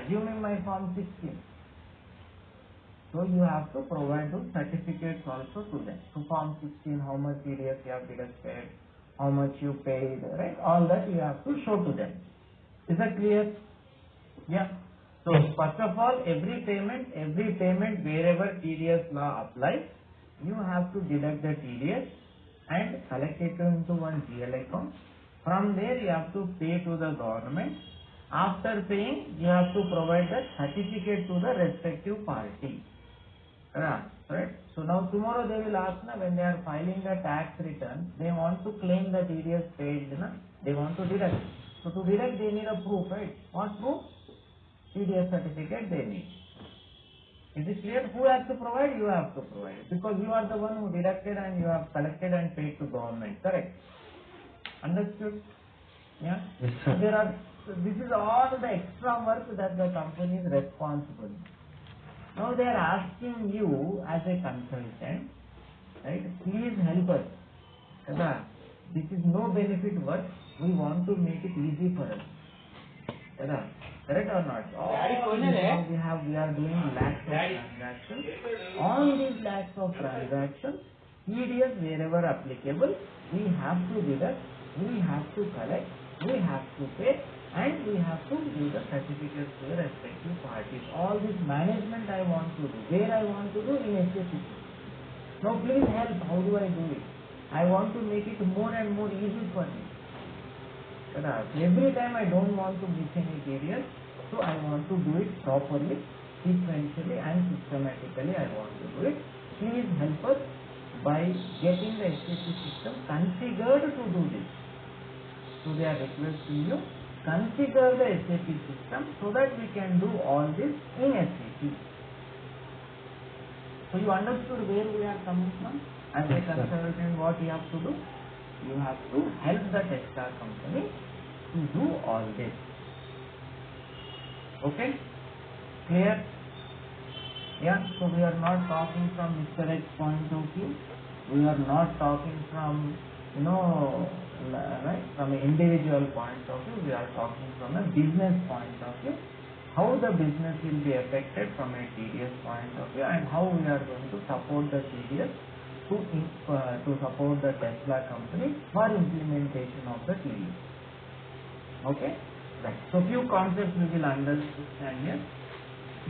give me my Form 16. So you have to provide those certificates also to them. So Form 16, how much TDS you have deducted, how much you paid, right? All that you have to show to them. Is that clear? Yeah. So first of all, every payment wherever TDS law applies, you have to deduct the TDS and collect it into one GL account. From there you have to pay to the government. After paying, you have to provide the certificate to the respective party. Right? So now tomorrow they will ask when they are filing the tax return, they want to claim the TDS paid, they want to deduct. So to deduct they need a proof, right? What proof? TDS certificate they need. Is it clear? Who has to provide? You have to provide it, because you are the one who deducted and you have collected and paid to government. Correct? Understood? Yeah. Yes, sir. This is all the extra work that the company is responsible. Now they are asking you as a consultant, right? Please help us. This is no benefit work. We want to make it easy for us. Correct or not? We are doing lakhs of transactions. On these lakhs of transactions, TDS wherever applicable, we have to deduct, we have to collect, we have to pay, and we have to give the certificates to the respective parties. All this management I want to do. Where I want to do? In SAP. Now please help. How do I do it? I want to make it more and more easy for me. Every time I don't want to miss any periods, so I want to do it properly, sequentially and systematically I want to do it. Please help us by getting the SAP system configured to do this. So they are requesting you, configure the SAP system so that we can do all this in SAP. So you understood where we are coming from? As a consultant, what you have to do? You have to help the Tesla company to do all this. Okay? Clear? Yeah, so we are not talking from Mr. X point of view. We are not talking from, right, from an individual point of view. We are talking from a business point of view. How the business will be affected from a TDS point of view, and how we are going to support the TDS to support the Tesla company for implementation of the TDS. Okay? Right. So few concepts we will understand here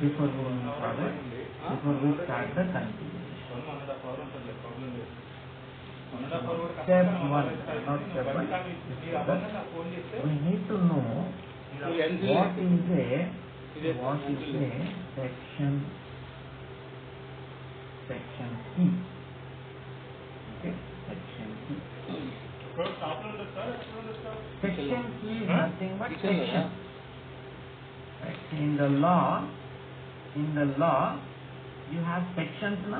before moving forward, before we start the configuration. Step 1, not step 1. We need to know what is a section C. Okay, section C. Section C is nothing but section. Right. In the law, you have sections, no?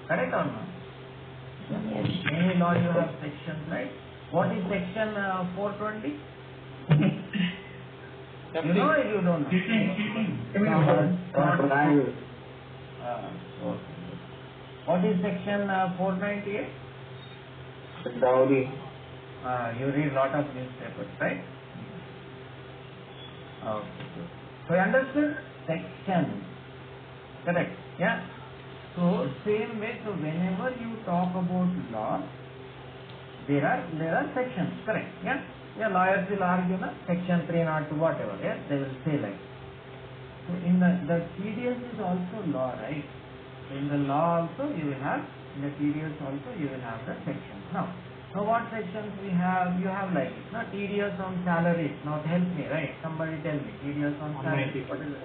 Correct or not? Any law you have sections, right? What is section 420? You know or you don't know? What is section 498? Dowry. You read lot of newspapers, right? Okay. So you understood? Section. Correct. Yeah. So same way, so whenever you talk about law, there are sections. Correct. Yeah. Yeah. Lawyers will argue section 302 whatever. Yeah. They will say like. So in the TDS is also law, right? So in the law also you will have, in the TDS also you will have the sections. Now what sections we have? You have like this. Now TDS on salaries. Now help me, right? Somebody tell me. TDS on salaries. What is it?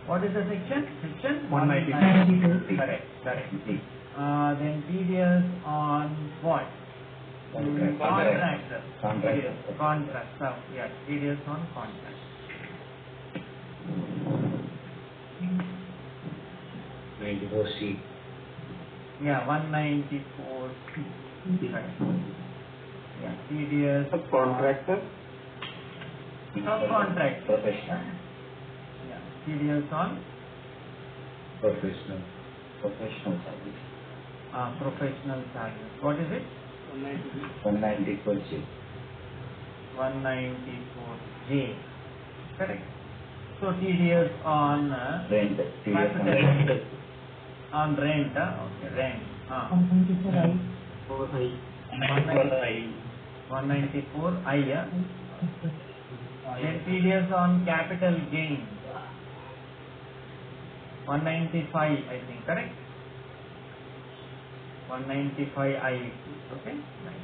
What is the section? Section 192. Correct. Then TDS on what? Contractor. Contract. So, yeah, TDS on contract. 94C. Yeah, 194C. Yeah, TDS. Subcontractor. Subcontractor. Professional. Yeah, TDS on Professional service. Professional service. What is it? 194J. 194J. Correct. So TDS on Rent. capital Rent. on rent. Okay, rent. 194 I. Then TDS on capital gain. 195 I think, correct? 195 I. Okay. Right.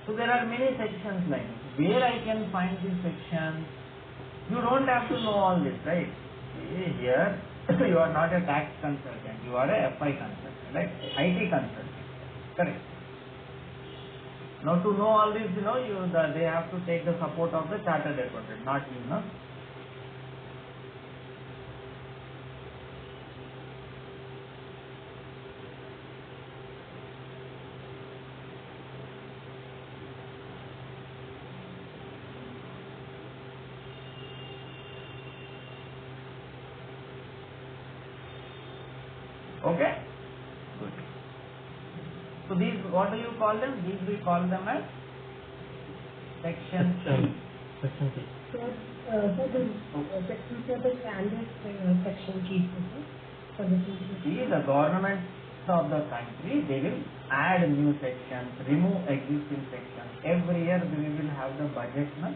So there are many sections like this. Where I can find these sections? You don't have to know all this, right? Here you are not a tax consultant, you are a FI consultant, right? IT consultant, correct? Now to know all this, they have to take the support of the chartered accountant, not you, no? Okay? Good. So these, what do you call them? These we call them as section C. Section C. So the section for the standard section keys for the See, the government of the country, they will add new sections, remove existing sections. Every year we will have the budget, no?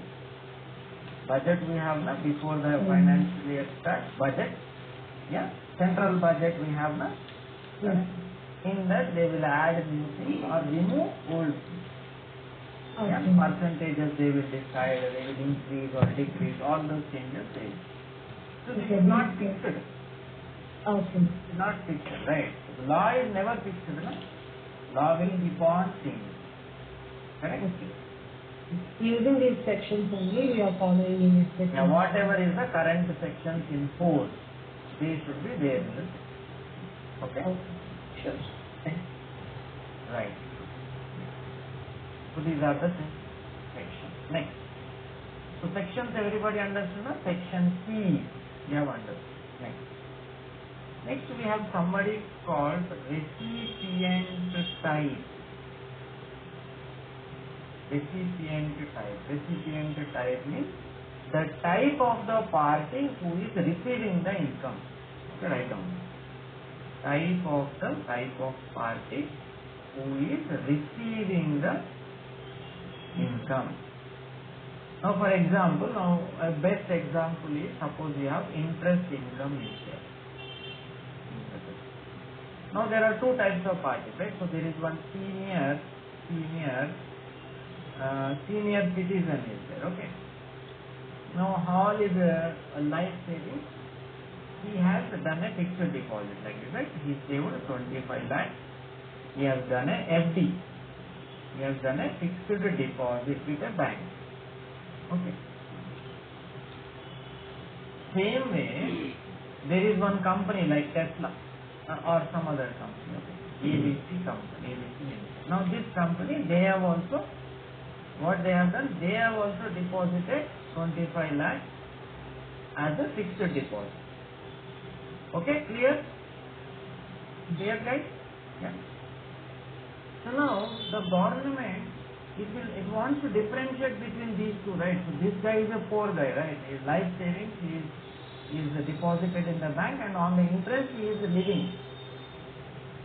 Budget we have, no? Before the financial year starts, budget. Yeah? Central budget we have, no? Yes. In that they will add new things or remove old things. Okay. Yeah? Percentages they will decide, they will increase or decrease, all those changes they will. So this is not fixed. Okay. It's not fixed, right? The law is never fixed, no? Law will keep on changing. Correct? Okay. Using these sections only, we are following in this section. Now whatever is the current sections in force, they should be there in the system. Okay? Sure. Right. So these are the sections. Next. So sections everybody understood, no? Section C, you have understood. Next we have somebody called recipient type. Recipient type means the type of the party who is receiving the income. Okay, write down. Type of party who is receiving the income. Now for example, a best example is, suppose you have interest income is there. Now there are two types of parties, right? So there is one senior citizen is there, okay? Now Hall is a life saving. He has done a fixed deposit like this, right? He saved 25 lakhs. He has done a FD. He has done a fixed deposit with a bank. Okay. Same way, there is one company like Tesla or some other company, okay? ABC company, ABC Limited. Now this company, they have also, what they have done, they have also deposited 25 lakhs as a fixed deposit. Okay, clear? Clear guys? Yeah. So now the government, it wants to differentiate between these two, right? So this guy is a poor guy, right? His life savings is deposited in the bank, and on the interest he is living.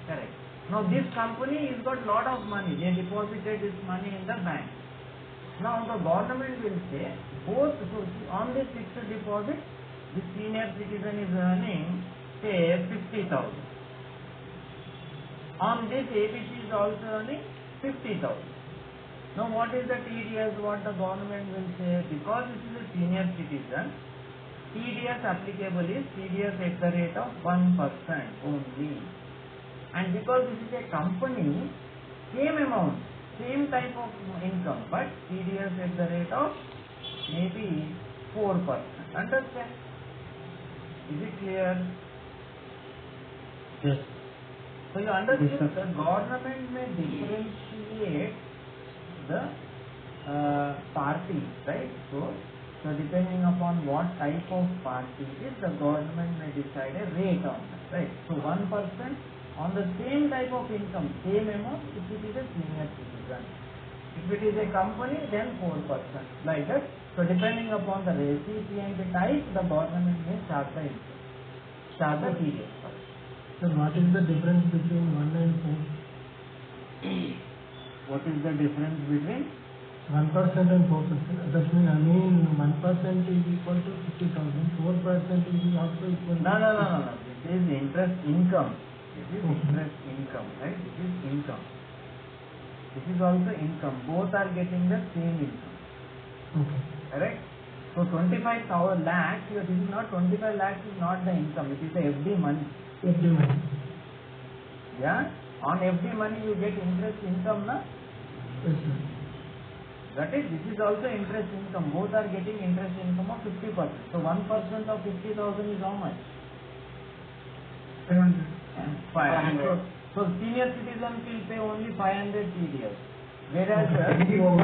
Correct. Now this company has got lot of money. They deposited this money in the bank. Now the government will say both. So on this fixed deposit, the senior citizen is earning say 50,000. On this ABC is also earning 50,000. Now what is the TDS? What the government will say? Because this is a senior citizen, TDS applicable is TDS at the rate of 1% only. And because this is a company, same amount, same type of income, but TDS at the rate of maybe 4%. Understand? Is it clear? Yes. So you understand the government may differentiate the parties, right? So depending upon what type of party it is, the government may decide a rate on that, right? So 1% on the same type of income, same amount, if it is a senior citizen. If it is a company, then 4%. Like that, So depending upon the recipient type, the government may charge the interest, charge the TDS. So what is the difference between 1 and 4? What is the difference between? 1% and 4%. That means, I mean, 1% is equal to 50,000. 4% is also equal to. No. This is interest income. This is Okay. interest income, right? This is income. This is also income. Both are getting the same income. Okay. Correct? So 25,000 lakhs, here this is not 25 lakhs is not the income, it is the FD money. FD money. Yeah? On FD money you get interest income, na? Yes, sir. That is, this is also interest income. Both are getting interest income of 50%. So 1% of 50,000 is how much? 500. 500. So senior citizens will pay only 500 TDS. Whereas Okay. will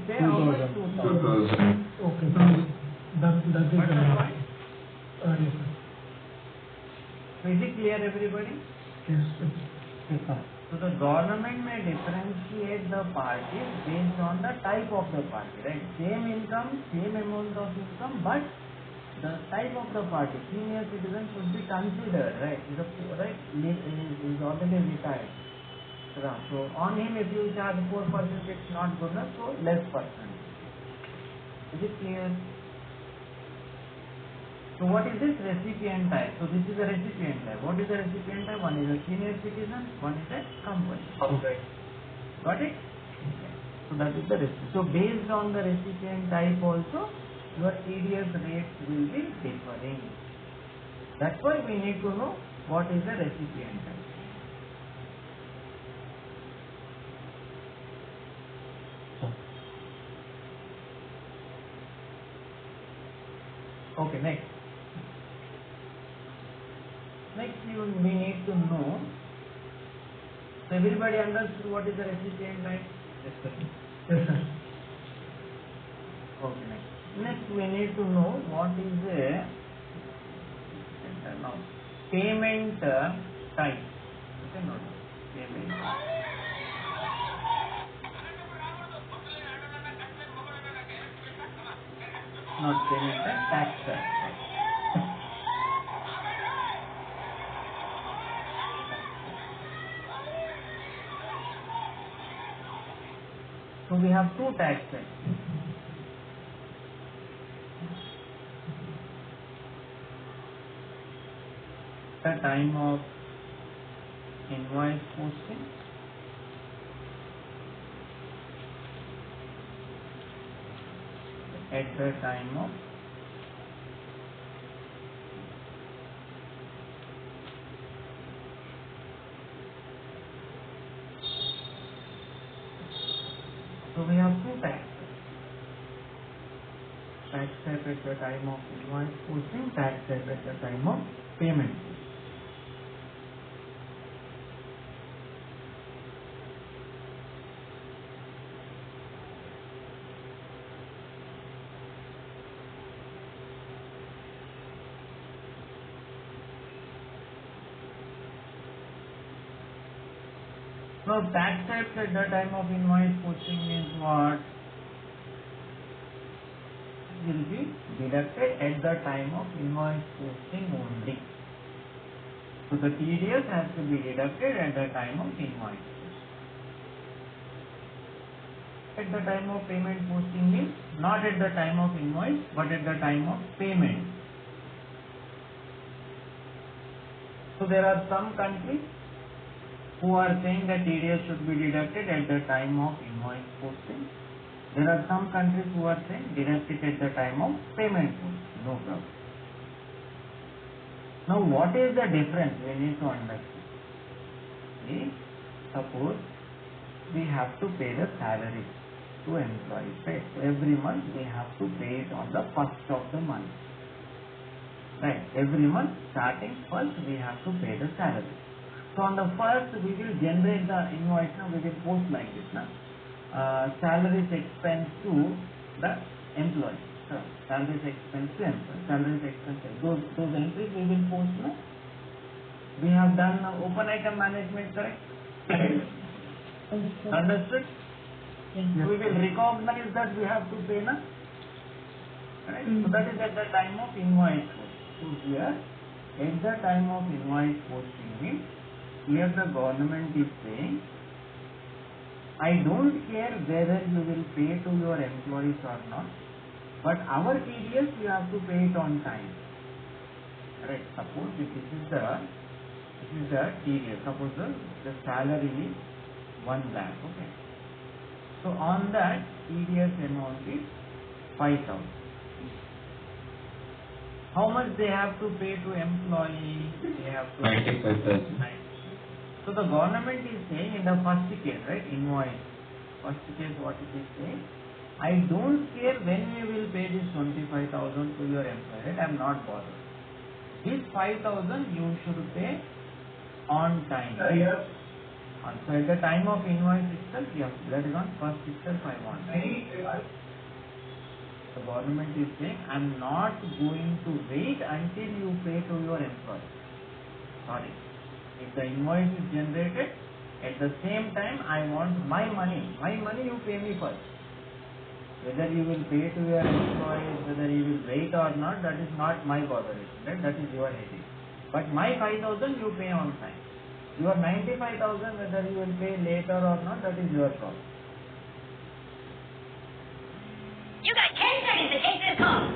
pay how much? 2,000. Okay. So that is Got the point? yes, sir. So is it clear, everybody? Yes, sir. Yes, sir. So the government may differentiate the parties based on the type of the party, right? Same income, same amount of income, but the type of the party, senior citizen should be considered, right? Is already retired. So on him, if you charge 4%, it's not good enough, so less percent. Is it clear? So what is this recipient type? So this is a recipient type. What is the recipient type? One is a senior citizen, one is a company. Okay. Got it? So that is the recipient. So based on the recipient type also, your TDS rates will be differing. That's why we need to know what is the recipient type. Okay, next. Next we need to know. So everybody understood what is the recipient type? Yes, sir. Okay, next. Next we need to know what is the payment type. Okay, not payment. Not payment type, tax type. So we have two tax types. The time of invoice posting at the time of so we have two tax types. Tax type at the time of invoice posting, tax type at the time of payment. So tax types at the time of invoice posting means what? Will be deducted at the time of invoice posting only. So the TDS has to be deducted at the time of invoice posting. At the time of payment posting means not at the time of invoice but at the time of payment. So there are some countries who are saying that TDS should be deducted at the time of invoice posting. There are some countries who are saying deduct it at the time of payment posting. No problem. Now what is the difference we need to understand? See, suppose we have to pay the salary to employees, right? So every month we have to pay it on the first of the month. Right? Every month starting first we have to pay the salary. So on the first we will generate the invoice, now we will post like this, now. Salaries expense to the employee. So salaries expense to employee, salaries expense. Those entries we will post now. We have done open item management, correct? Understood? Yes. We will recognize that we have to pay now. Right? So that is at the time of invoice posting. So here, at the time of invoice posting means, here the government is saying, I don't care whether you will pay to your employees or not, but our TDS you have to pay it on time. Right? Suppose if this is the TDS. Suppose the salary is 1 lakh. Okay. So on that TDS amount is 5,000. How much they have to pay to employee? They have to 95,000. So the government is saying in the first case, right, invoice, first case what it is saying, I don't care when you will pay this 25,000 to your employee, right? I am not bothered. This 5,000 you should pay on time. Right? So at the time of invoice itself, yes, that is on first itself I want. The government is saying, I am not going to wait until you pay to your employee. Sorry. If the invoice is generated, at the same time I want my money. My money you pay me first. Whether you will pay to your employees, whether you will wait or not, that is not my botheration, right? That is your headache. But my 5,000 you pay on time. Your 95,000, whether you will pay later or not, that is your problem. You got 10 seconds to take this call.